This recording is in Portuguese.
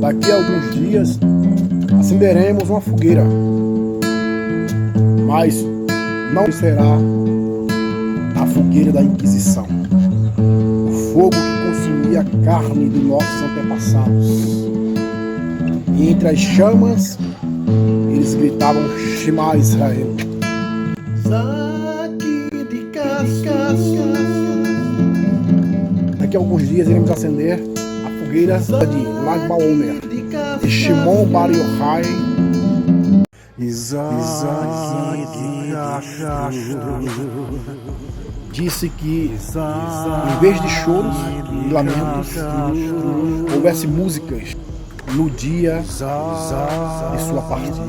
Daqui a alguns dias acenderemos uma fogueira, mas não será a fogueira da Inquisição, o fogo que consumia a carne dos nossos antepassados. E entre as chamas eles gritavam Shema Israel. Daqui a alguns dias iremos acender a fogueira de Lag BaOmer, de Shimon Bar Yochai. Disse que em vez de choros e lamentos, houvesse músicas no dia de sua partida.